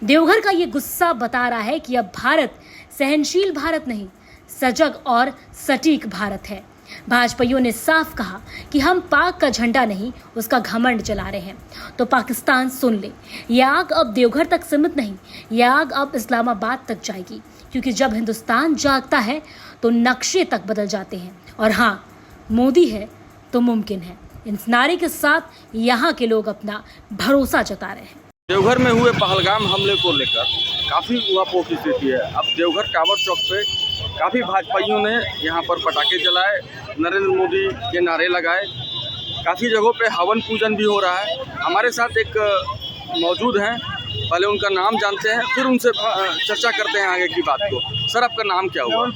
देवघर का ये गुस्सा बता रहा है कि अब भारत सहनशील भारत नहीं, सजग और सटीक भारत है। भाजपाइयों ने साफ कहा कि हम पाक का झंडा नहीं, उसका घमंड चला रहे हैं। तो पाकिस्तान सुन ले, ये आग अब देवघर तक सीमित नहीं, ये आग अब इस्लामाबाद तक जाएगी, क्योंकि जब हिंदुस्तान जागता है तो नक्शे तक बदल जाते हैं। और हाँ, मोदी है तो मुमकिन है। इन नारे के साथ यहाँ के लोग अपना भरोसा जता रहे हैं। देवघर में हुए पहलगाम हमले को लेकर काफ़ी उहापोह स्थिति है। अब देवघर टावर चौक पे काफ़ी भाजपाइयों ने यहाँ पर पटाखे जलाए, नरेंद्र मोदी के नारे लगाए, काफ़ी जगहों पे हवन पूजन भी हो रहा है। हमारे साथ एक मौजूद हैं, पहले उनका नाम जानते हैं, फिर उनसे चर्चा करते हैं आगे की बात को। सर, आपका नाम क्या हुआ?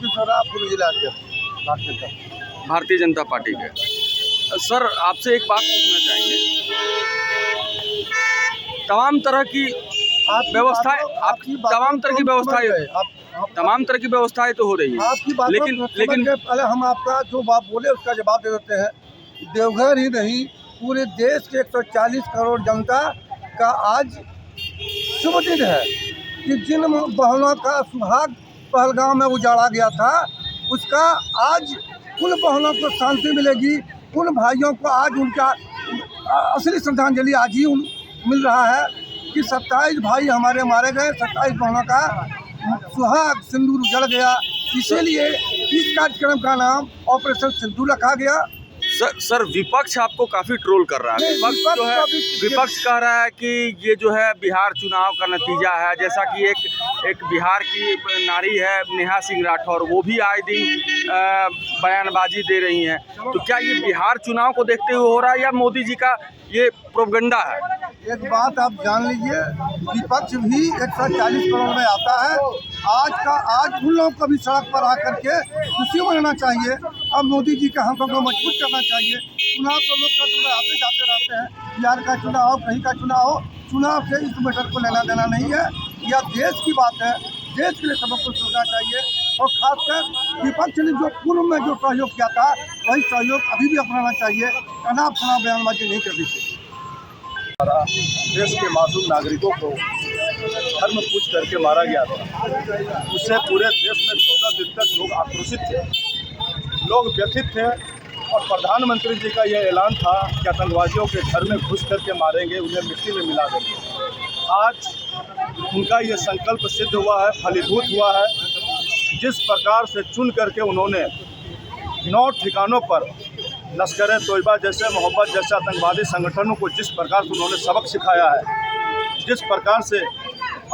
भारतीय जनता पार्टी के। सर, आपसे एक बात पूछना चाहेंगे। तमाम तरह की व्यवस्थाएं, आपकी तमाम तरह की व्यवस्थाएं तो हो रही है, लेकिन पहले हम आपका जो बात बोले उसका जवाब दे देते हैं। देवघर ही नहीं, पूरे देश के 140 करोड़ जनता का आज शुभ दिन है कि जिन बहनों का सुहाग पहलगाम में उजाड़ा गया था, उसका आज उन बहनों को शांति मिलेगी। उन भाइयों को आज उनका असली श्रद्धांजलि आज ही मिल रहा है कि 27 भाई हमारे मारे गए, 27 बहनों का सुहाग सिंदूर उजड़ गया। इसीलिए इस कार्यक्रम का नाम ऑपरेशन सिंदूर रखा गया। सर, विपक्ष आपको काफी ट्रोल कर रहा है। विपक्ष कह रहा है कि ये जो है बिहार चुनाव का नतीजा है। जैसा कि एक बिहार की नारी है नेहा सिंह राठौर, वो भी आए दिन बयानबाजी दे रही हैं। तो क्या ये बिहार चुनाव को देखते हुए हो रहा है या मोदी जी का ये प्रोपगंडा है? एक बात आप जान लीजिए, विपक्ष भी 140 करोड़ में आता है। आज उन लोगों को भी सड़क पर आकर के खुशी मनाना चाहिए। अब मोदी जी का हम लोग को मजबूत करना चाहिए। चुनाव तो लोग करते आते जाते रहते हैं। बिहार का चुनाव हो, कहीं का चुनाव हो, चुनाव से इस मैटर को लेना देना नहीं है। यह देश की बात है, देश के लिए सबको सोचना चाहिए। और खासकर विपक्ष ने जो पूर्व में जो सहयोग किया था, वही सहयोग अभी भी अपनाना चाहिए। अनाप शनाप बयानबाजी नहीं करनी चाहिए। देश के मासूम नागरिकों को धर्म पूछ करके मारा गया था। उससे पूरे देश में 14 दिन तक लोग आक्रोशित थे, लोग व्यथित थे। और प्रधानमंत्री जी का यह ऐलान था कि आतंकवादियों के घर में घुस करके मारेंगे, उन्हें मिट्टी में मिला देंगे। आज उनका ये संकल्प सिद्ध हुआ है, फलीभूत हुआ है। जिस प्रकार से चुन करके उन्होंने 9 ठिकानों पर लश्कर तोयबा जैसे, मोहब्बत जैसे आतंकवादी संगठनों को जिस प्रकार से उन्होंने सबक सिखाया है, जिस प्रकार से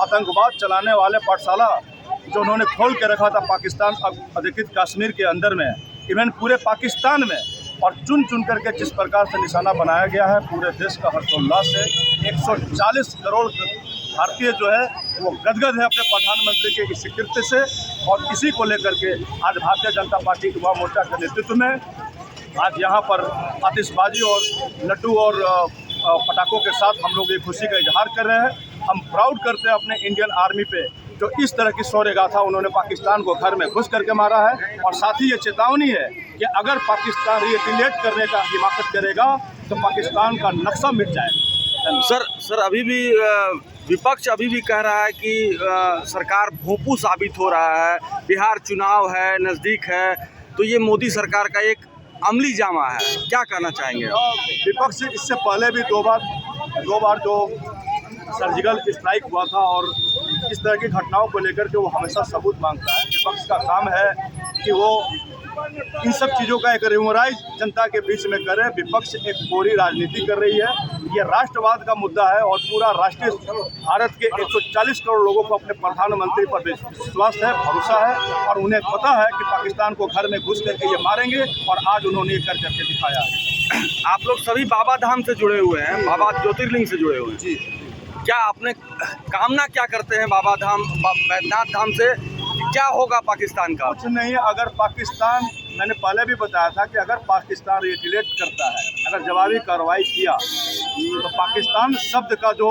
आतंकवाद चलाने वाले पाठशाला जो उन्होंने खोल के रखा था पाकिस्तान अधिकृत कश्मीर के अंदर में, इवन पूरे पाकिस्तान में, और चुन चुन करके जिस प्रकार से निशाना बनाया गया है, पूरे देश का हर्षोल्लास से 140 करोड़ भारतीय जो है वो गदगद है अपने प्रधानमंत्री के इस कृत्य से। और इसी को लेकर के आज भारतीय जनता पार्टी युवा मोर्चा के नेतृत्व में आज यहाँ पर आतिशबाजी और लड्डू और पटाखों के साथ हम लोग ये खुशी का इजहार कर रहे हैं। हम प्राउड करते हैं अपने इंडियन आर्मी पे, जो इस तरह की शौर्य गाथा उन्होंने पाकिस्तान को घर में घुस करके मारा है। और साथ ही ये चेतावनी है कि अगर पाकिस्तान रिटेलिएट करने का हिमाकत करेगा तो पाकिस्तान का नक्शा मिट जाएगा। सर, अभी भी विपक्ष अभी भी कह रहा है कि सरकार भोंपू साबित हो रहा है। बिहार चुनाव है, नज़दीक है, तो ये मोदी सरकार का एक अमली जामा है। क्या कहना चाहेंगे? विपक्ष इससे पहले भी दो बार जो सर्जिकल स्ट्राइक हुआ था और इस तरह की घटनाओं को लेकर के वो हमेशा सबूत मांगता है। विपक्ष का काम है कि वो इन सब चीज़ों का एक ह्यूमराइज जनता के बीच में करे। विपक्ष एक कोरी राजनीति कर रही है। ये राष्ट्रवाद का मुद्दा है और पूरा राष्ट्रीय भारत के 140 करोड़ लोगों को अपने प्रधानमंत्री पर विश्वास है, भरोसा है, और उन्हें पता है कि पाकिस्तान को घर में घुस करके ये मारेंगे, और आज उन्होंने ये कर करके दिखाया है। आप लोग सभी बाबा धाम से जुड़े हुए हैं, बाबा ज्योतिर्लिंग से जुड़े हुए हैं जी। क्या आपने कामना क्या करते हैं बाबा धाम, बैद्यनाथ धाम से? क्या होगा पाकिस्तान का? कुछ नहीं। अगर पाकिस्तान, मैंने पहले भी बताया था कि अगर पाकिस्तान रिटेलिएट करता है, अगर जवाबी कार्रवाई किया, तो पाकिस्तान शब्द का जो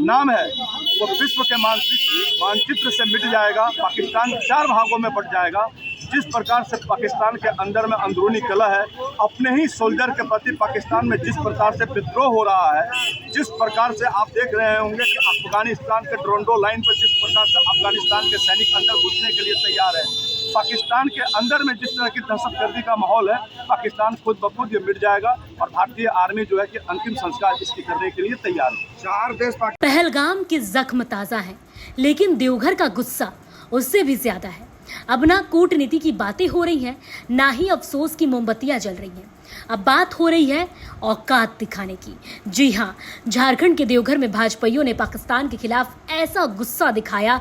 नाम है वो विश्व के मानचित्र से मिट जाएगा। पाकिस्तान 4 भागों में बट जाएगा। जिस प्रकार से पाकिस्तान के अंदर में अंदरूनी कलह है, अपने ही सोल्जर के प्रति पाकिस्तान में जिस प्रकार से विद्रोह हो रहा है, जिस प्रकार से आप देख रहे होंगे कि अफगानिस्तान के ड्रोंडो लाइन पर जिस प्रकार से अफगानिस्तान के सैनिक अंदर घुसने के लिए तैयार है, पाकिस्तान के अंदर में जिस तरह की दहशतगर्दी का माहौल है, पाकिस्तान खुद ब खुद ये मिट जाएगा और भारतीय आर्मी जो है कि अंतिम संस्कार इसकी करने के लिए तैयार है। 4 देश पहलगाम के जख्म ताज़ा हैं, लेकिन देवघर का गुस्सा उससे भी ज्यादा है। अब ना कूटनीति की बातें हो रही हैं, ना ही अफसोस की मोमबत्तियां जल रही हैं। अब बात हो रही है औकात दिखाने की। जी हाँ, झारखंड के देवघर में भाजपाइयों ने पाकिस्तान के खिलाफ ऐसा गुस्सा दिखाया,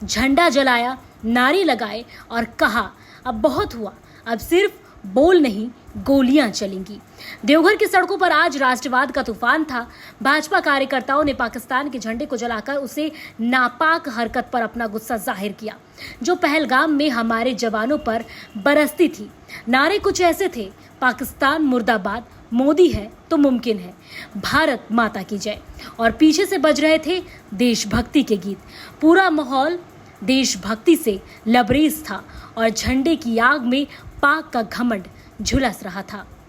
झंडा जलाया, नारे लगाए और कहा अब बहुत हुआ, अब सिर्फ बोल नहीं गोलियां चलेंगी। देवघर की सड़कों पर आज राष्ट्रवाद का तूफान था। भाजपा कार्यकर्ताओं ने पाकिस्तान के झंडे को जलाकर उसे नापाक हरकत पर अपना गुस्सा जाहिर किया, जो पहलगाम में हमारे जवानों पर बरसती थी। नारे कुछ ऐसे थे, पाकिस्तान मुर्दाबाद, मोदी है तो मुमकिन है, भारत माता की जय, और पीछे से बज रहे थे देशभक्ति के गीत। पूरा माहौल देशभक्ति से लबरेज था और झंडे की आग में पाक का घमंड झुलस रहा था।